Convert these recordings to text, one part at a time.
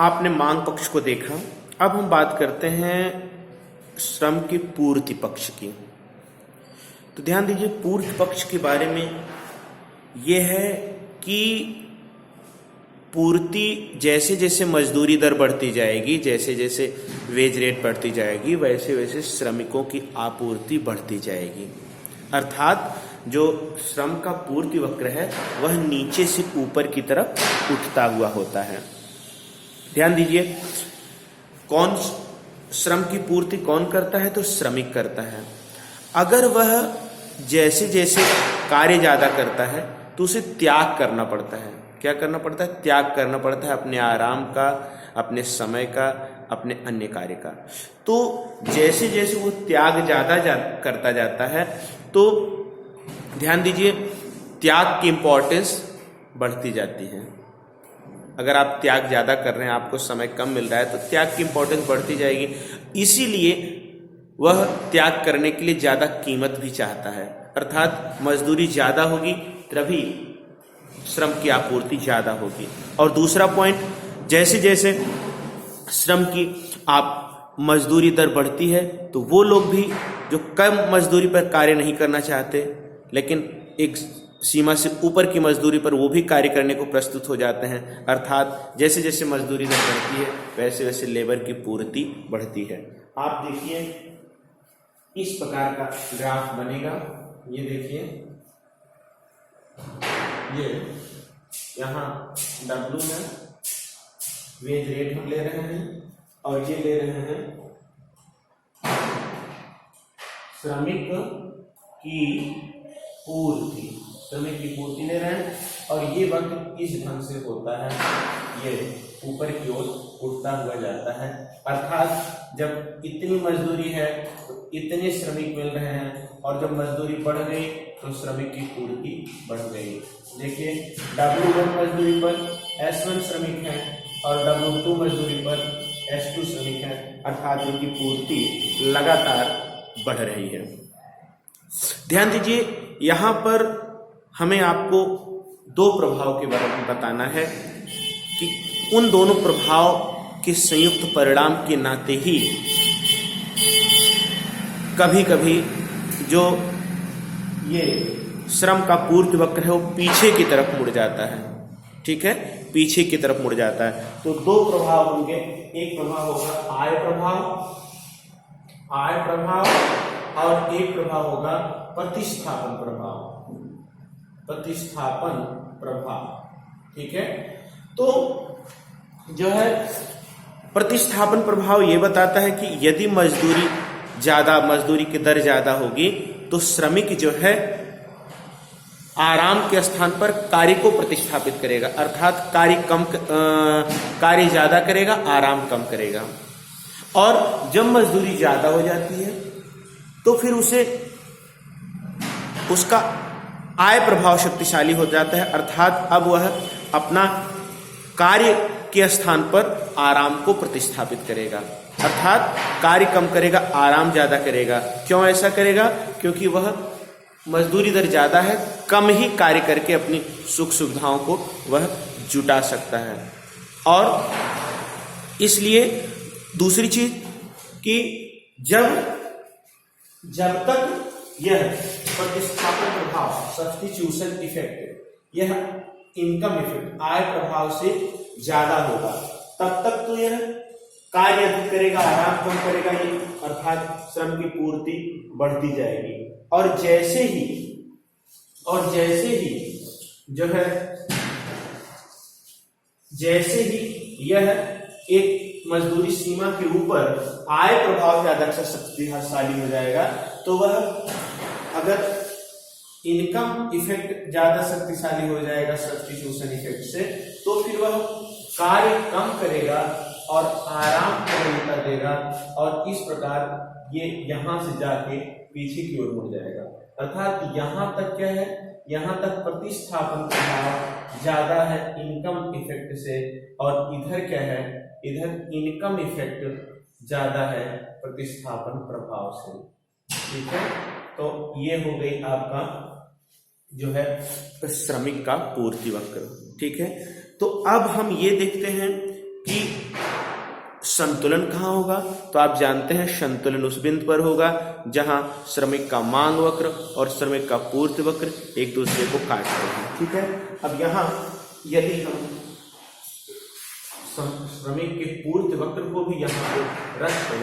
आपने मांग पक्ष को देखा। अब हम बात करते हैं श्रम के पूर्ति पक्ष की। तो ध्यान दीजिए, पूर्ति पक्ष के बारे में यह है कि पूर्ति जैसे जैसे मजदूरी दर बढ़ती जाएगी, जैसे जैसे वेज रेट बढ़ती जाएगी, वैसे वैसे श्रमिकों की आपूर्ति बढ़ती जाएगी। अर्थात जो श्रम का पूर्ति वक्र है वह नीचे से ऊपर की तरफ उठता हुआ होता है। ध्यान दीजिए, कौन श्रम की पूर्ति कौन करता है? तो श्रमिक करता है। अगर वह जैसे जैसे कार्य ज्यादा करता है तो उसे त्याग करना पड़ता है। क्या करना पड़ता है? त्याग करना पड़ता है, अपने आराम का, अपने समय का, अपने अन्य कार्य का। तो जैसे जैसे वो त्याग करता जाता है तो ध्यान दीजिए, त्याग की इंपॉर्टेंस बढ़ती जाती है। अगर आप त्याग ज्यादा कर रहे हैं, आपको समय कम मिल रहा है, तो त्याग की इंपॉर्टेंस बढ़ती जाएगी। इसीलिए वह त्याग करने के लिए ज्यादा कीमत भी चाहता है। अर्थात मजदूरी ज्यादा होगी तभी श्रम की आपूर्ति ज्यादा होगी। और दूसरा पॉइंट, जैसे जैसे श्रम की मजदूरी दर बढ़ती है तो वो लोग भी जो कम मजदूरी पर कार्य नहीं करना चाहते लेकिन एक सीमा से ऊपर की मजदूरी पर वो भी कार्य करने को प्रस्तुत हो जाते हैं। अर्थात जैसे जैसे मजदूरी दर बढ़ती है वैसे वैसे लेबर की पूर्ति बढ़ती है। आप देखिए, इस प्रकार का ग्राफ बनेगा। ये देखिए, ये यहाँ W है, वेज रेट हम ले रहे हैं, और ये ले रहे हैं श्रमिक की पूर्ति। श्रमिक की पूर्ति ले रहे हैं और ये वक्र इस ढंग से होता है, ये ऊपर की ओर उठता हुआ जाता है। अर्थात जब इतनी मजदूरी है तो इतने श्रमिक मिल रहे हैं, और जब मजदूरी बढ़ गई तो श्रमिक की पूर्ति बढ़ गई। देखिए, W1 मजदूरी पर S1 श्रमिक हैं और W2 मजदूरी पर S2 श्रमिक हैं। अर्थात इनकी पूर्ति लगातार बढ़ रही है। ध्यान दीजिए, यहां पर हमें आपको दो प्रभाव के बारे में बताना है कि उन दोनों प्रभाव के संयुक्त परिणाम के नाते ही कभी कभी जो ये श्रम का पूर्ति वक्र है वो पीछे की तरफ मुड़ जाता है। ठीक है, पीछे की तरफ मुड़ जाता है। तो दो प्रभाव होंगे, एक प्रभाव होगा आय प्रभाव और एक प्रभाव होगा प्रतिस्थापन प्रभाव। ठीक है, तो जो है प्रतिस्थापन प्रभाव ये बताता है कि यदि मजदूरी की दर ज्यादा होगी तो श्रमिक जो है आराम के स्थान पर कार्य को प्रतिस्थापित करेगा। अर्थात कार्य ज्यादा करेगा, आराम कम करेगा। और जब मजदूरी ज्यादा हो जाती है तो फिर उसका आय प्रभाव शक्तिशाली हो जाता है। अर्थात अब वह अपना कार्य के स्थान पर आराम को प्रतिस्थापित करेगा। अर्थात कार्य कम करेगा, आराम ज्यादा करेगा। क्यों ऐसा करेगा? क्योंकि वह मजदूरी दर ज्यादा है, कम ही कार्य करके अपनी सुख सुविधाओं को वह जुटा सकता है। और इसलिए दूसरी चीज कि जब तक यह प्रतिस्थापन प्रभाव, सब्स्टिट्यूशन इफेक्ट, यह इनकम इफेक्ट, आय प्रभाव से ज्यादा होगा, तब तक तो यह कार्य अधिक करेगा, आराम कम करेगा, ये अर्थात श्रम की पूर्ति बढ़ती जाएगी। और जैसे ही यह एक मजदूरी सीमा के ऊपर आय प्रभाव ज्यादा शक्तिशाली हो जाएगा, तो वह अगर इनकम इफेक्ट ज्यादा शक्तिशाली हो जाएगा सब्स्टिट्यूशन इफेक्ट से, तो फिर वह कार्य कम करेगा और आराम प्राथमिकता देगा, और इस प्रकार ये यहां से जाके पीछे की ओर मुड़ जाएगा। अर्थात यहां तक क्या है, यहां तक प्रतिस्थापन प्रभाव ज्यादा है इनकम इफेक्ट से, और इधर क्या है, इधर इनकम इफेक्ट ज्यादा है प्रतिस्थापन प्रभाव से। ठीक है, तो ये हो गई आपका जो है श्रमिक का पूर्ति वक्र। ठीक है, तो अब हम ये देखते हैं कि संतुलन कहाँ होगा? तो आप जानते हैं संतुलन उस बिंदु पर होगा जहां श्रमिक का मांग वक्र और श्रमिक का पूर्ति वक्र एक दूसरे को काटते हैं। ठीक है, अब यहाँ यदि हम श्रमिक के पूर्ति वक्र को भी यहाँ पर रख दें,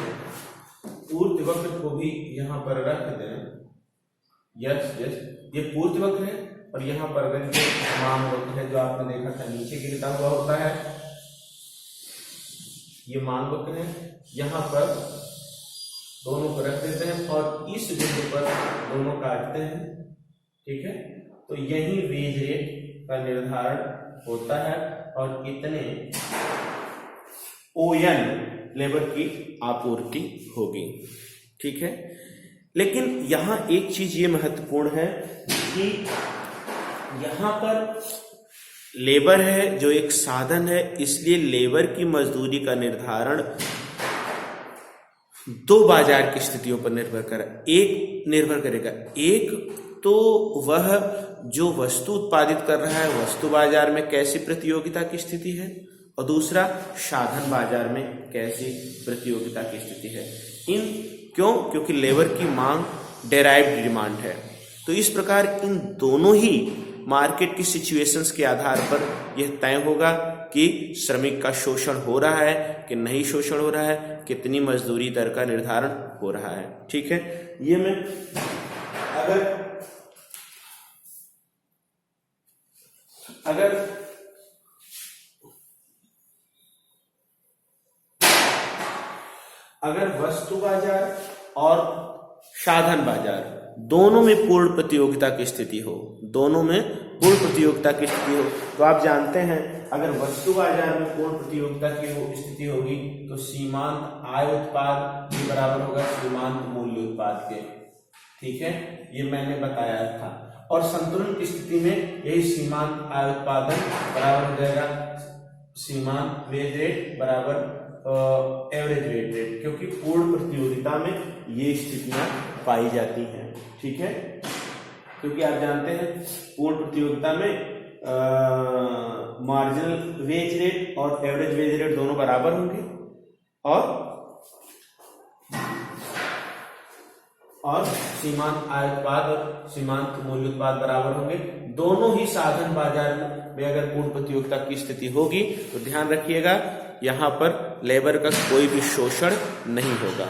पूर्ति वक्र को भी यहाँ पर रख दें, यस ये पूर्ति वक्र है और यहाँ पर अगर मांग वक्र है जो आपने देखा था नीचे गिरता हुआ होता है, ये मांग वक्र है, यहाँ पर दोनों को रख देते हैं और इस बिंदु पर दोनों काटते हैं। ठीक है, तो यही वेज रेट का निर्धारण होता है और कितने ON लेबर की आपूर्ति होगी। ठीक है, लेकिन यहां एक चीज ये महत्वपूर्ण है कि यहां पर लेबर है जो एक साधन है, इसलिए लेबर की मजदूरी का निर्धारण दो बाजार की स्थितियों पर निर्भर करेगा। एक तो वह जो वस्तु उत्पादित कर रहा है वस्तु बाजार में कैसी प्रतियोगिता की स्थिति है, और दूसरा साधन बाजार में कैसी प्रतियोगिता की स्थिति है। क्योंकि लेबर की मांग डेराइव्ड डिमांड है, तो इस प्रकार इन दोनों ही मार्केट की सिचुएशंस के आधार पर यह तय होगा कि श्रमिक का शोषण हो रहा है कि नहीं शोषण हो रहा है, कितनी मजदूरी दर का निर्धारण हो रहा है। ठीक है, ये मैं अगर वस्तु बाजार और साधन बाजार दोनों में पूर्ण प्रतियोगिता की स्थिति हो, तो आप जानते हैं अगर वस्तु बाजार में पूर्ण प्रतियोगिता की स्थिति होगी तो सीमांत आय उत्पाद के बराबर होगा सीमांत मूल्य उत्पाद के। ठीक है, ये मैंने बताया था। और संतुलन की स्थिति में यही सीमांत आय उत्पादन बराबर हो जाएगा सीमांत वेज रेट बराबर एवरेज वेज रेट, क्योंकि पूर्ण प्रतियोगिता में ये स्थितियां पाई जाती हैं। ठीक है, क्योंकि आप जानते हैं पूर्ण प्रतियोगिता में मार्जिनल वेज रेट और एवरेज वेज रेट दोनों बराबर होंगे और सीमांत आय उत्पाद और सीमांत मूल्य उत्पाद बराबर होंगे। दोनों ही साधन बाजार में अगर पूर्ण प्रतियोगिता की स्थिति होगी तो ध्यान रखिएगा यहां पर लेबर का कोई भी शोषण नहीं होगा।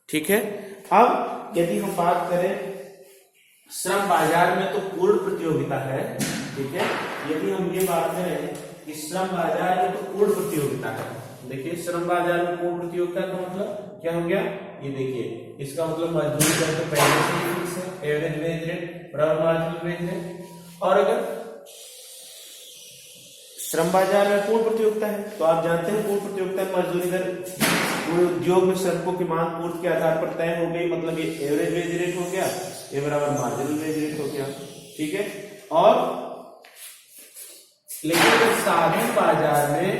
ठीक है, अब यदि हम बात करें श्रम बाजार में तो पूर्ण प्रतियोगिता है। ठीक है, यदि हम ये बात करें कि श्रम बाजार में तो पूर्ण प्रतियोगिता है, देखिए श्रम बाजार में पूर्ण प्रतियोगिता का मतलब क्या हो गया, ये देखिए इसका मतलब मजदूरी दर तो पहले से ही फिक्स है, एवरेज वेज रेट बराबर मार्जिनल वेज रेट। और अगर श्रम बाजार में पूर्ण प्रतियोगिता है तो आप जानते हैं पूर्ण प्रतियोगिता में मजदूरी दर पूरे उद्योग में श्रमिकों की मांग पूर्ति के आधार पर तय हो गई, मतलब ये एवरेज वेज रेट हो गया, ये बराबर मार्जिनल वेज रेट हो गया। ठीक है, और लेकिन साधन बाजार में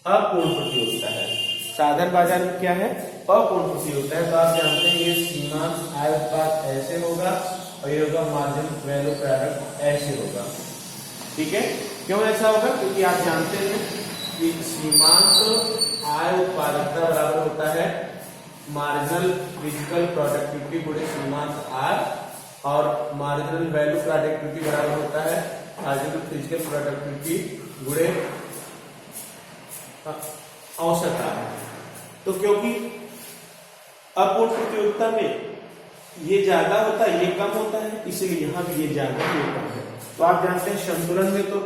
अपूर्ण प्रतियोगिता है। साधन बाजार में क्या है, अपूर्ण प्रतियोगिता है। तो आप जानते हैं ये सीमांत आय उत्पाद ऐसे होगा और ये होगा मार्जिन वैल्यू प्रोडक्ट ऐसे होगा। ठीक है, क्यों ऐसा होगा, क्योंकि आप जानते हैं कि सीमांत आय उत्पादकता बराबर होता है मार्जिनल फिजिकल प्रोडक्टिविटी गुणे सीमांत आय, और मार्जिनल वैल्यू प्रोडक्टिविटी बराबर होता है मार्जिनल फिजिकल प्रोडक्टिविटी गुणे औसत आय। तो क्योंकि अपूर्ण प्रतियोगिता में ये ज्यादा होता है ये कम होता है, इसलिए यहाँ भी ये ज्यादा ये कम है। तो आप जानते हैं संतुलन में तो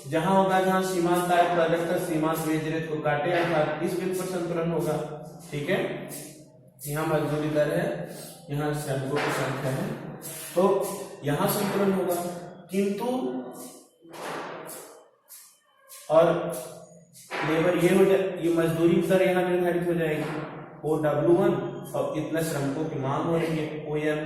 जहां होगा जहां सीमांत आय प्रोडक्ट सीमांत वेज रेट को काटे अर्थात इस बिंदु पर संतुलन होगा। ठीक है, यहाँ मजदूरी दर है, यहाँ श्रमिकों की संख्या है, तो यहाँ संतुलन होगा। किंतु और लेबर ये मजदूरी दर यहाँ निर्धारित हो जाएगी OW1 और इतना श्रमिकों की मांग हो रही है OM,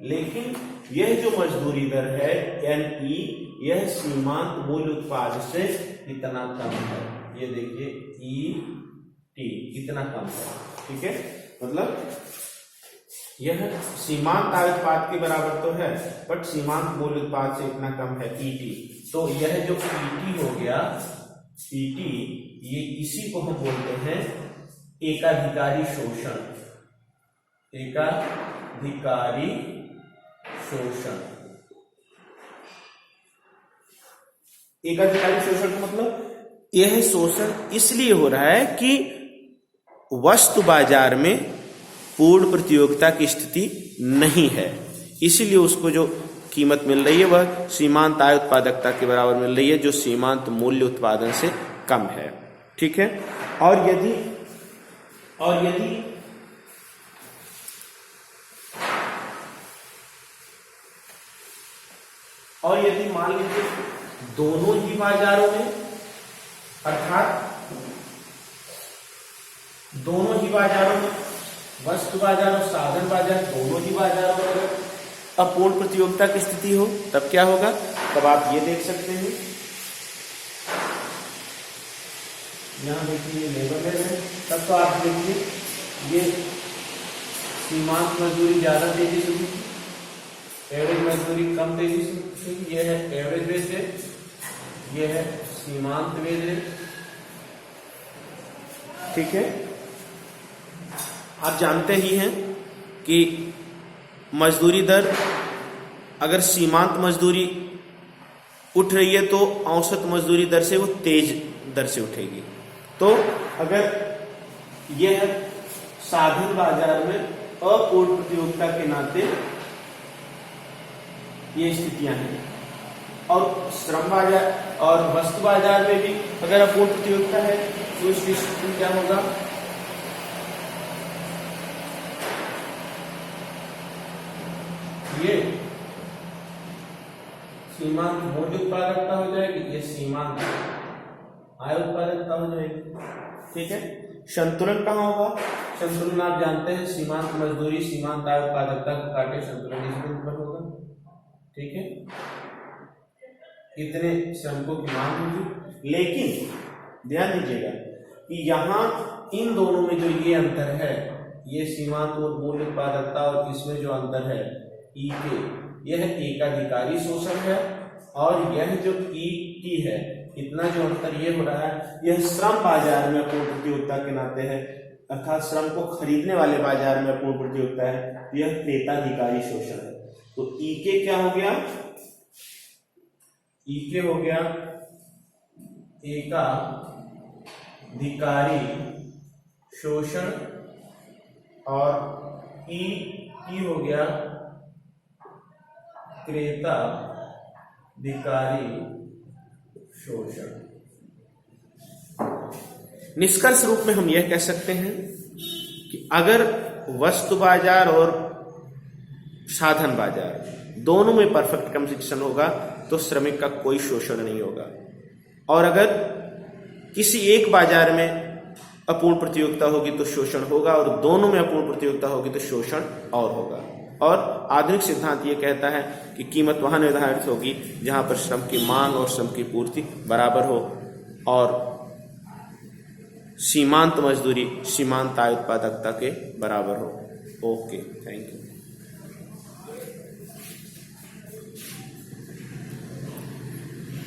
लेकिन यह जो मजदूरी दर है NE यह सीमांत मूल्य उत्पाद से इतना कम है। ये देखिए ET इतना कम है। ठीक है, मतलब यह सीमांत आय उत्पाद के बराबर तो है बट सीमांत मूल्य उत्पाद से इतना कम है ET। तो यह जो पीटी हो गया, पीटी, ये इसी को हम बोलते हैं एकाधिकारी शोषण। एकाधिकारी शोषण। एकाधिकारी शोषण का मतलब यह शोषण इसलिए हो रहा है कि वस्तु बाजार में पूर्ण प्रतियोगिता की स्थिति नहीं है, इसीलिए उसको जो कीमत मिल रही है वह सीमांत आय उत्पादकता के बराबर मिल रही है, जो सीमांत मूल्य उत्पादन से कम है। ठीक है। और यदि मान लीजिए दोनों ही बाजारों में, अर्थात दोनों ही बाजारों में, वस्तु बाजार और साधन बाजार, दोनों ही बाजारों में अगर अपूर्ण प्रतियोगिता की स्थिति हो तब क्या होगा? तब आप ये देख सकते हैं, यहां देखिए लेवल है, तब तो आप देखिए ये सीमांत मजदूरी ज्यादा तेजी से हुई, एवरेज मजदूरी कम तेजी से हुई। ये है एवरेज वेज रेट, ये है सीमांत वेज रेट। ठीक है। आप जानते ही हैं कि मजदूरी दर, अगर सीमांत मजदूरी उठ रही है तो औसत मजदूरी दर से वो तेज दर से उठेगी। तो अगर यह साधन बाजार में अपूर्ण प्रतियोगिता के नाते ये स्थितियां हैं, और श्रम बाजार और वस्तु बाजार में भी अगर अपूर्ण प्रतियोगिता है तो इसकी स्थिति क्या होगा? ये सीमांत मूल्य उत्पादकता हो जाएगी, ये सीमांत आय उत्पादकता हो जाएगी। ठीक है। संतुलन कहाँ होगा? संतुलन आप जानते हैं, सीमांत मजदूरी सीमांत आय उत्पादकता को काटे, संतुलन इस बिंदु पर होगा। ठीक है। इतने श्रमिकों की मांग होगी, लेकिन ध्यान दीजिएगा कि यहाँ इन दोनों में जो ये अंतर है, ये सीमांत और मूल्य उत्पादकता और इसमें जो अंतर है ई के, यह एकाधिकारी शोषण है, और यह जो ई टी है, इतना जो अंतर ये हो रहा है, यह श्रम बाजार में अपूर्ण प्रतियोगिता के नाते है, अर्थात श्रम को खरीदने वाले बाजार में अपूर्ण प्रतियोगिता है, यह क्रेताधिकारी शोषण है। तो ई के क्या हो गया? ई के हो गया एकाधिकारी शोषण, और ई टी हो गया क्रेताधिकारी शोषण। निष्कर्ष रूप में हम यह कह सकते हैं कि अगर वस्तु बाजार और साधन बाजार दोनों में परफेक्ट कंपटीशन होगा तो श्रमिक का कोई शोषण नहीं होगा, और अगर किसी एक बाजार में अपूर्ण प्रतियोगिता होगी तो शोषण होगा, और दोनों में अपूर्ण प्रतियोगिता होगी तो शोषण और होगा। और आधुनिक सिद्धांत ये कहता है कि कीमत वहां निर्धारित होगी जहां पर श्रम की मांग और श्रम की पूर्ति बराबर हो, और सीमांत मजदूरी सीमांत आय उत्पादकता के बराबर हो। Okay, thank you.